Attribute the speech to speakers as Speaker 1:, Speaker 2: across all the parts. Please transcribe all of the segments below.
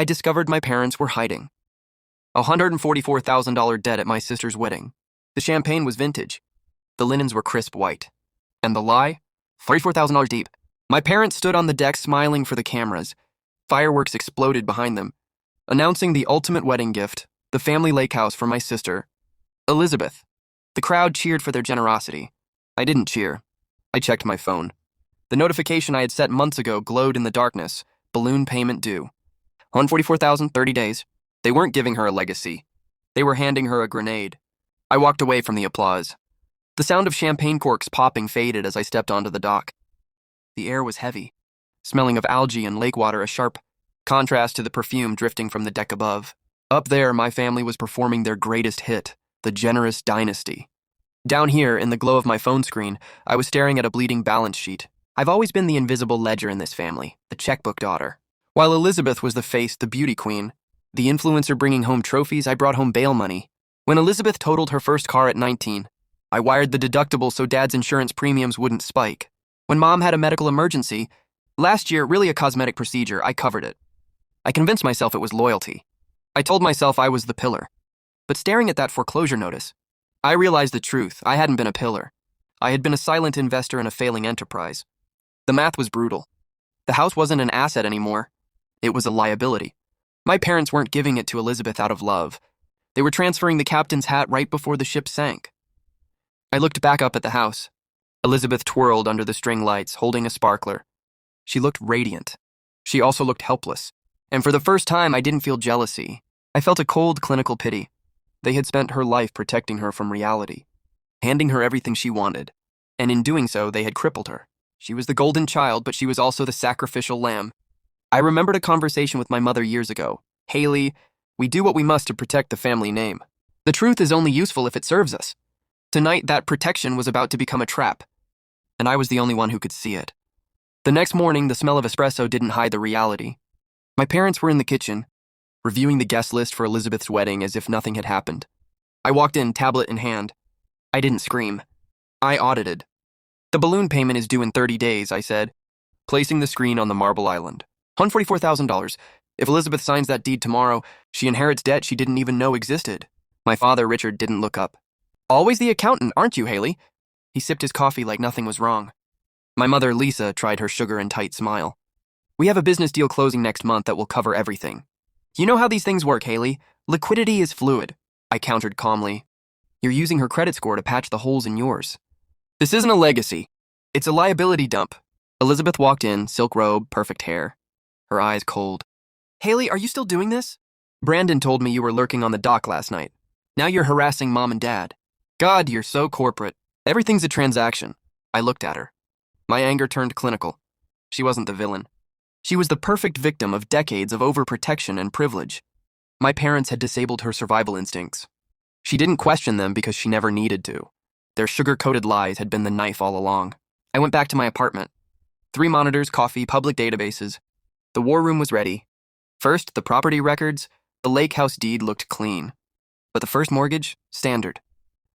Speaker 1: I discovered my parents were hiding a $144,000 debt at my sister's wedding. The champagne was vintage. The linens were crisp white. And the lie? $34,000 deep. My parents stood on the deck smiling for the cameras. Fireworks exploded behind them, announcing the ultimate wedding gift, the family lake house for my sister, Elizabeth. The crowd cheered for their generosity. I didn't cheer. I checked my phone. The notification I had set months ago glowed in the darkness. Balloon payment due. $144,000, 30 days. They weren't giving her a legacy. They were handing her a grenade. I walked away from the applause. The sound of champagne corks popping faded as I stepped onto the dock. The air was heavy, smelling of algae and lake water, a sharp contrast to the perfume drifting from the deck above. Up there, my family was performing their greatest hit, the generous dynasty. Down here, in the glow of my phone screen, I was staring at a bleeding balance sheet. I've always been the invisible ledger in this family, the checkbook daughter. While Elizabeth was the face, the beauty queen, the influencer bringing home trophies, I brought home bail money. When Elizabeth totaled her first car at 19, I wired the deductible so Dad's insurance premiums wouldn't spike. When Mom had a medical emergency, last year, really a cosmetic procedure, I covered it. I convinced myself it was loyalty. I told myself I was the pillar. But staring at that foreclosure notice, I realized the truth. I hadn't been a pillar. I had been a silent investor in a failing enterprise. The math was brutal. The house wasn't an asset anymore. It was a liability. My parents weren't giving it to Elizabeth out of love. They were transferring the captain's hat right before the ship sank. I looked back up at the house. Elizabeth twirled under the string lights, holding a sparkler. She looked radiant. She also looked helpless. And for the first time, I didn't feel jealousy. I felt a cold, clinical pity. They had spent her life protecting her from reality, handing her everything she wanted. And in doing so, they had crippled her. She was the golden child, but she was also the sacrificial lamb. I remembered a conversation with my mother years ago. Haley, we do what we must to protect the family name. The truth is only useful if it serves us. Tonight, that protection was about to become a trap, and I was the only one who could see it. The next morning, the smell of espresso didn't hide the reality. My parents were in the kitchen, reviewing the guest list for Elizabeth's wedding as if nothing had happened. I walked in, tablet in hand. I didn't scream. I audited. The balloon payment is due in 30 days, I said, placing the screen on the marble island. $144,000. If Elizabeth signs that deed tomorrow, she inherits debt she didn't even know existed. My father, Richard, didn't look up. Always the accountant, aren't you, Haley? He sipped his coffee like nothing was wrong. My mother, Lisa, tried her sugar and tight smile. We have a business deal closing next month that will cover everything. You know how these things work, Haley. Liquidity is fluid, I countered calmly. You're using her credit score to patch the holes in yours. This isn't a legacy. It's a liability dump. Elizabeth walked in, silk robe, perfect hair. Her eyes cold. Haley, are you still doing this? Brandon told me you were lurking on the dock last night. Now you're harassing Mom and Dad. God, you're so corporate. Everything's a transaction. I looked at her. My anger turned clinical. She wasn't the villain. She was the perfect victim of decades of overprotection and privilege. My parents had disabled her survival instincts. She didn't question them because she never needed to. Their sugar-coated lies had been the knife all along. I went back to my apartment. 3 monitors, coffee, public databases. The war room was ready. First, the property records. The lake house deed looked clean. But the first mortgage, standard.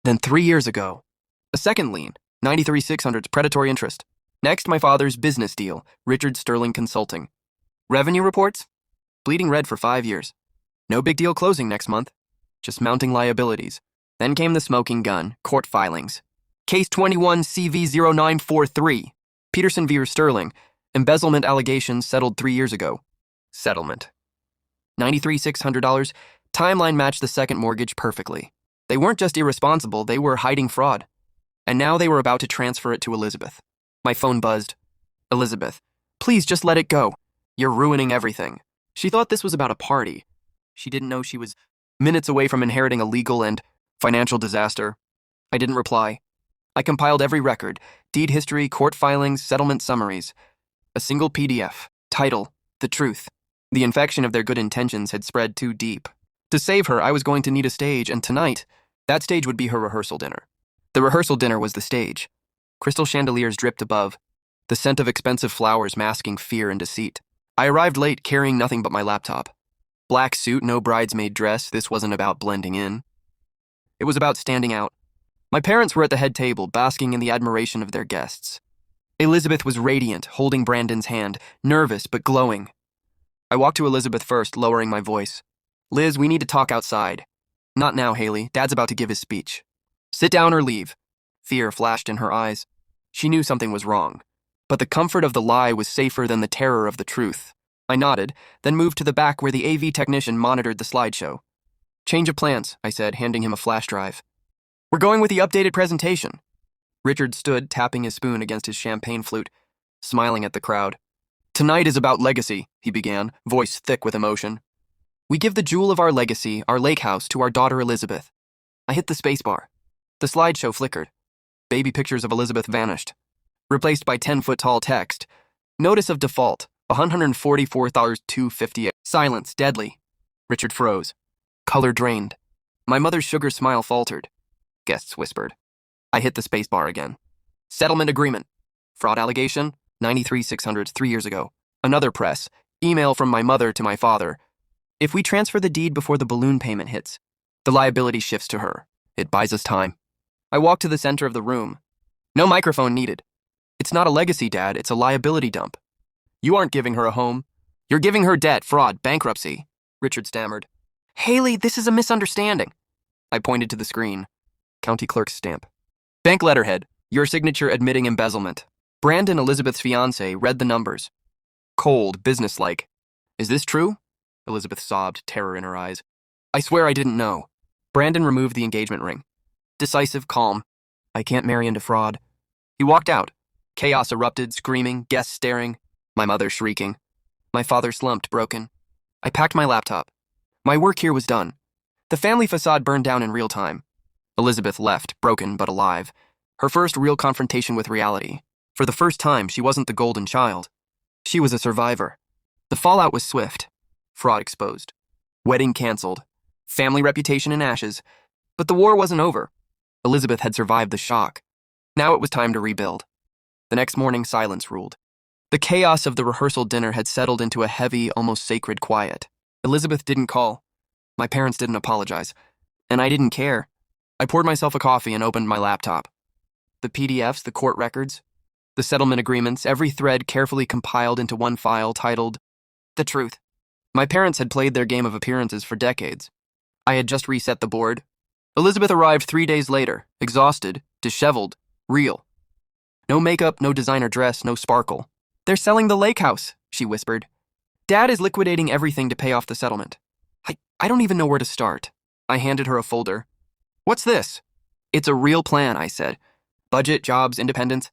Speaker 1: Then 3 years ago, a second lien, 93,600's predatory interest. Next, my father's business deal, Richard Sterling Consulting. Revenue reports? Bleeding red for 5 years. No big deal closing next month. Just mounting liabilities. Then came the smoking gun, court filings. Case 21 CV0943. Peterson v. Sterling. Embezzlement allegations settled 3 years ago. Settlement. $93,600. Timeline matched the second mortgage perfectly. They weren't just irresponsible, they were hiding fraud. And now they were about to transfer it to Elizabeth. My phone buzzed. Elizabeth, please just let it go. You're ruining everything. She thought this was about a party. She didn't know she was minutes away from inheriting a legal and financial disaster. I didn't reply. I compiled every record, deed history, court filings, settlement summaries. A single PDF. Title, The Truth. The infection of their good intentions had spread too deep. To save her, I was going to need a stage, and tonight, that stage would be her rehearsal dinner. The rehearsal dinner was the stage. Crystal chandeliers dripped above, the scent of expensive flowers masking fear and deceit. I arrived late, carrying nothing but my laptop. Black suit, no bridesmaid dress, this wasn't about blending in. It was about standing out. My parents were at the head table, basking in the admiration of their guests. Elizabeth was radiant, holding Brandon's hand, nervous but glowing. I walked to Elizabeth first, lowering my voice. Liz, we need to talk outside. Not now, Haley. Dad's about to give his speech. Sit down or leave. Fear flashed in her eyes. She knew something was wrong. But the comfort of the lie was safer than the terror of the truth. I nodded, then moved to the back where the AV technician monitored the slideshow. Change of plans, I said, handing him a flash drive. We're going with the updated presentation. Richard stood, tapping his spoon against his champagne flute, smiling at the crowd. Tonight is about legacy, he began, voice thick with emotion. We give the jewel of our legacy, our lake house, to our daughter Elizabeth. I hit the spacebar. The slideshow flickered. Baby pictures of Elizabeth vanished, replaced by 10-foot-tall text. Notice of default, $144,258. Silence, deadly. Richard froze. Color drained. My mother's sugar smile faltered. Guests whispered. I hit the spacebar again. Settlement agreement. Fraud allegation, 93,600, 3 years ago. Another press. Email from my mother to my father. If we transfer the deed before the balloon payment hits, the liability shifts to her. It buys us time. I walked to the center of the room. No microphone needed. It's not a legacy, Dad. It's a liability dump. You aren't giving her a home. You're giving her debt, fraud, bankruptcy, Richard stammered. Haley, this is a misunderstanding. I pointed to the screen. County clerk's stamp. Bank letterhead. Your signature admitting embezzlement. Brandon, Elizabeth's fiancé, read the numbers. Cold, businesslike. Is this true? Elizabeth sobbed, terror in her eyes. I swear I didn't know. Brandon removed the engagement ring. Decisive, calm. I can't marry into fraud. He walked out. Chaos erupted, screaming, guests staring, my mother shrieking. My father slumped, broken. I packed my laptop. My work here was done. The family facade burned down in real time. Elizabeth left, broken but alive. Her first real confrontation with reality. For the first time, she wasn't the golden child. She was a survivor. The fallout was swift. Fraud exposed. Wedding canceled. Family reputation in ashes. But the war wasn't over. Elizabeth had survived the shock. Now it was time to rebuild. The next morning, silence ruled. The chaos of the rehearsal dinner had settled into a heavy, almost sacred quiet. Elizabeth didn't call. My parents didn't apologize. And I didn't care. I poured myself a coffee and opened my laptop. The PDFs, the court records, the settlement agreements, every thread carefully compiled into one file titled The Truth. My parents had played their game of appearances for decades. I had just reset the board. Elizabeth arrived 3 days later, exhausted, disheveled, real. No makeup, no designer dress, no sparkle. They're selling the lake house, she whispered. Dad is liquidating everything to pay off the settlement. I don't even know where to start. I handed her a folder. What's this? It's a real plan, I said. Budget, jobs, independence.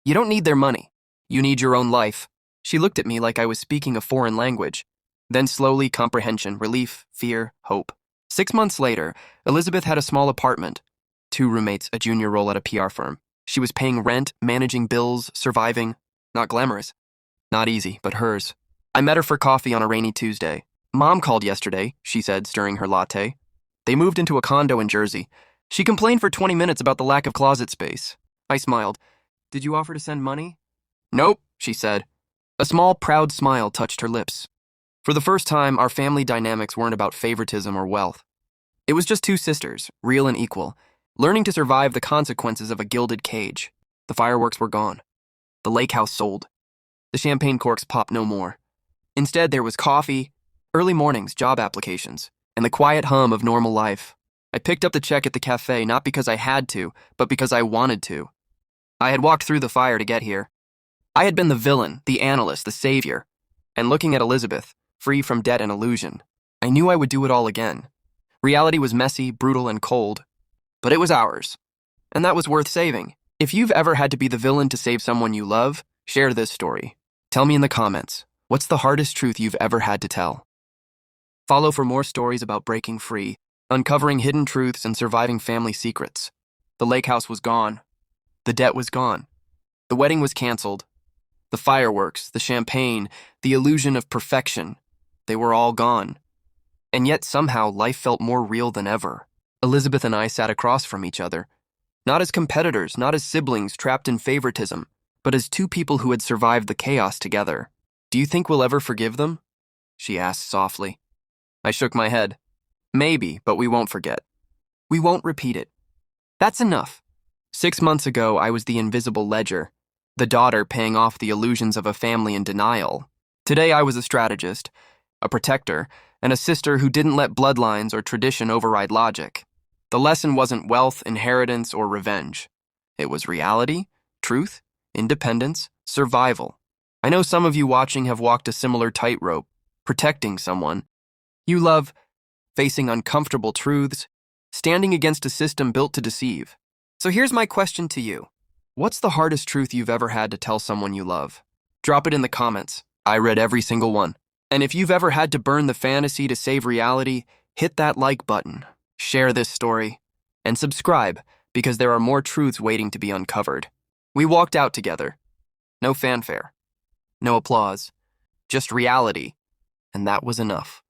Speaker 1: You don't need their money. You need your own life. She looked at me like I was speaking a foreign language. Then slowly, comprehension, relief, fear, hope. 6 months later, Elizabeth had a small apartment. 2 roommates, a junior role at a PR firm. She was paying rent, managing bills, surviving. Not glamorous. Not easy, but hers. I met her for coffee on a rainy Tuesday. Mom called yesterday, she said, stirring her latte. They moved into a condo in Jersey. She complained for 20 minutes about the lack of closet space. I smiled. Did you offer to send money? Nope, she said. A small, proud smile touched her lips. For the first time, our family dynamics weren't about favoritism or wealth. It was just 2 sisters, real and equal, learning to survive the consequences of a gilded cage. The fireworks were gone. The lake house sold. The champagne corks popped no more. Instead, there was coffee, early mornings, job applications, and the quiet hum of normal life. I picked up the check at the cafe not because I had to, but because I wanted to. I had walked through the fire to get here. I had been the villain, the analyst, the savior. And looking at Elizabeth, free from debt and illusion, I knew I would do it all again. Reality was messy, brutal, and cold. But it was ours. And that was worth saving. If you've ever had to be the villain to save someone you love, share this story. Tell me in the comments, what's the hardest truth you've ever had to tell? Follow for more stories about breaking free, uncovering hidden truths, and surviving family secrets. The lake house was gone. The debt was gone. The wedding was canceled. The fireworks, the champagne, the illusion of perfection, they were all gone. And yet somehow life felt more real than ever. Elizabeth and I sat across from each other, not as competitors, not as siblings trapped in favoritism, but as 2 people who had survived the chaos together. Do you think we'll ever forgive them? She asked softly. I shook my head. Maybe, but we won't forget. We won't repeat it. That's enough. 6 months ago, I was the invisible ledger, the daughter paying off the illusions of a family in denial. Today, I was a strategist, a protector, and a sister who didn't let bloodlines or tradition override logic. The lesson wasn't wealth, inheritance, or revenge. It was reality, truth, independence, survival. I know some of you watching have walked a similar tightrope, protecting someone you love, facing uncomfortable truths, standing against a system built to deceive. So here's my question to you. What's the hardest truth you've ever had to tell someone you love? Drop it in the comments. I read every single one. And if you've ever had to burn the fantasy to save reality, hit that like button, share this story, and subscribe because there are more truths waiting to be uncovered. We walked out together. No fanfare. No applause. Just reality. And that was enough.